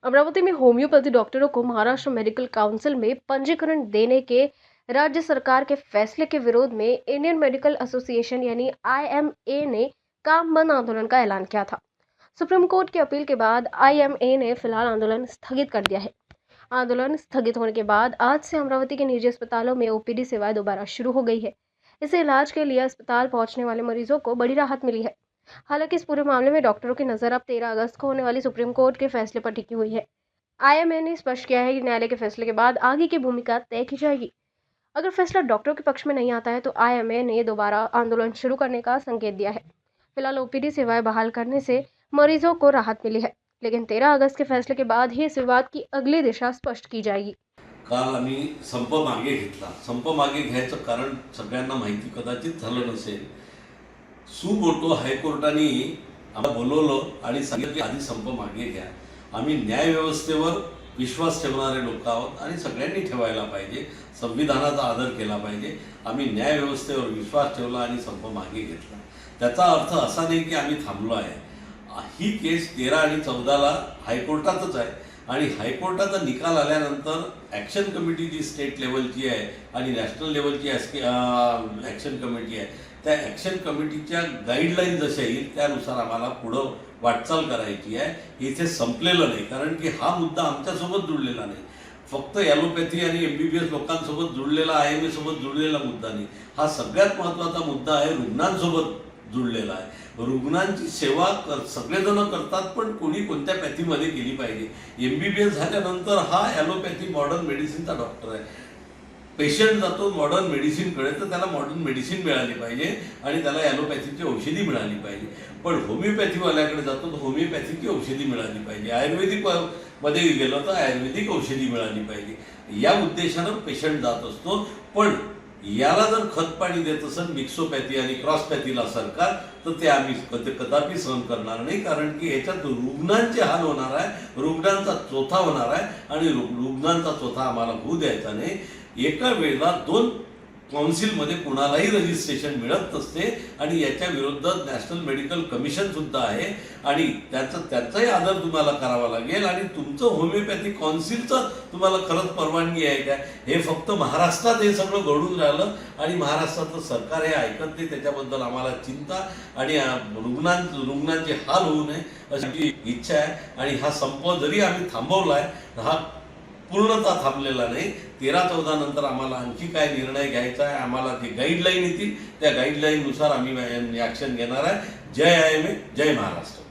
अमरावती में होम्योपैथी डॉक्टरों को महाराष्ट्र मेडिकल काउंसिल में पंजीकरण देने के राज्य सरकार के फैसले के विरोध में इंडियन मेडिकल एसोसिएशन यानी आईएमए ने काम बंद आंदोलन का ऐलान किया था। सुप्रीम कोर्ट की अपील के बाद आईएमए ने फिलहाल आंदोलन स्थगित कर दिया है। आंदोलन स्थगित होने के बाद आज से अमरावती के निजी अस्पतालों में ओपीडी सेवाएं दोबारा शुरू हो गई है। इससे इलाज के लिए अस्पताल पहुंचने वाले मरीजों को बड़ी राहत मिली है। हालांकि इस पूरे मामले में डॉक्टरों की नजर अब 13 अगस्त को होने वाली सुप्रीम कोर्ट के फैसले पर टिकी हुई है। आईएमए ने स्पष्ट किया है कि न्यायालय के फैसले के बाद आगे की भूमिका तय की जाएगी। अगर फैसला डॉक्टरों के पक्ष में नहीं आता है तो आईएमए ने दोबारा आंदोलन शुरू करने का संकेत दिया है। फिलहाल ओपीडी सेवाएं बहाल करने से मरीजों को राहत मिली है, लेकिन 13 अगस्त के फैसले के बाद ही इस विवाद की अगली दिशा स्पष्ट की जाएगी। काल आम्ही संप मागे घेतला। संप मागे घ्यायचं कारण सगळ्यांना माहिती कदाचित झालं नसेल। सुमोटो हायकोर्टाने आम्हाला बोलवलं आणि सांगितलं आधी संप मागे घ्या। आम्ही न्याय व्यवस्थेवर विश्वास ठेवणारे लोक आहोत आणि सगळ्यांनी ठेवायला पाहिजे, संविधानाचा आदर केला पाहिजे। आम्ही न्याय व्यवस्थेवर विश्वास ठेवला आणि संप मागे घेतला। त्याचा अर्थ असा नाही की आम्ही थांबलो आहे। ही केस 13 आणि 14ला हायकोर्टातच आहे आणि हायकोर्टाचा निकाल आल्यानंतर ॲक्शन कमिटी जी स्टेट लेवलची आहे आणि नॅशनल लेवलची ॲक्शन कमिटी आहे, त्या ॲक्शन कमिटीच्या गाईडलाईन जशा येईल त्यानुसार आम्हाला पुढं वाटचाल करायची आहे। इथे संपलेलं नाही, कारण की हा मुद्दा आमच्यासोबत जुळलेला नाही। फक्त ॲलोपॅथी आणि एमबीबीएस लोकांसोबत जुळलेला, आयएमए सोबत जुळलेला मुद्दा नाही। हा सगळ्यात महत्त्वाचा मुद्दा आहे, रुग्णांसोबत जुळलेला आहे। रुग्णांची सेवा सगळेजण करतात, पण कोणी कोणत्या पॅथीमध्ये केली पाहिजे। एमबीबीएस झाल्यानंतर हा ॲलोपॅथी मॉडर्न मेडिसिनचा डॉक्टर आहे। पेशंट जातो मॉडर्न मेडिसिनकडे तर त्याला मॉडर्न मेडिसिन मिळाली पाहिजे आणि त्याला ॲलोपॅथीची औषधी मिळाली पाहिजे। पण होमिओपॅथीवाल्याकडे जातो तर होमिओपॅथीची औषधी मिळाली पाहिजे। आयुर्वेदिक मध्ये गेलो तर आयुर्वेदिक औषधी मिळाली पाहिजे। या उद्देशानं पेशंट जात असतो। पण याला जर खतपाणी देत असेल मिक्सोपॅथी आणि क्रॉसपॅथीला सरकार, तर ते आम्ही कदापि सहन करणार नाही, कारण की याच्यात रुग्णांचे हाल होणार आहे, रुग्णांचा चोथा होणार आहे आणि रुग्णांचा चोथा आम्हाला होऊ द्यायचा नाही। एका वेळेला 2 काउन्सिलमध्ये कुणालाही रजिस्ट्रेशन मिळत नसते आणि याच्या विरोधात नॅशनल मेडिकल कमिशन सुद्धा आहे आणि त्याचाही आदर तुम्हाला करावा लागेल। आणि तुमचं होमिओपॅथी काउन्सिलचं तुम्हाला खरंच परवानगी आहे का? हे फक्त महाराष्ट्रात हे सगळं घडून राहिलं आणि महाराष्ट्राचं सरकार हे ऐकत नाही। त्याच्याबद्दल आम्हाला चिंता आणि रुग्णांचे हाल होऊ नये अशी इच्छा आहे। आणि हा संप जरी आम्ही थांबवला आहे, हा पूर्णतः थांबलेला नाही। 13-14 नंतर आम्हाला आणखी काय निर्णय घ्यायचा आहे, आम्हाला जे गाईडलाईन येतील त्या गाईडलाईननुसार आम्ही ॲक्शन घेणार आहे। जय आयएमए, जय महाराष्ट्र।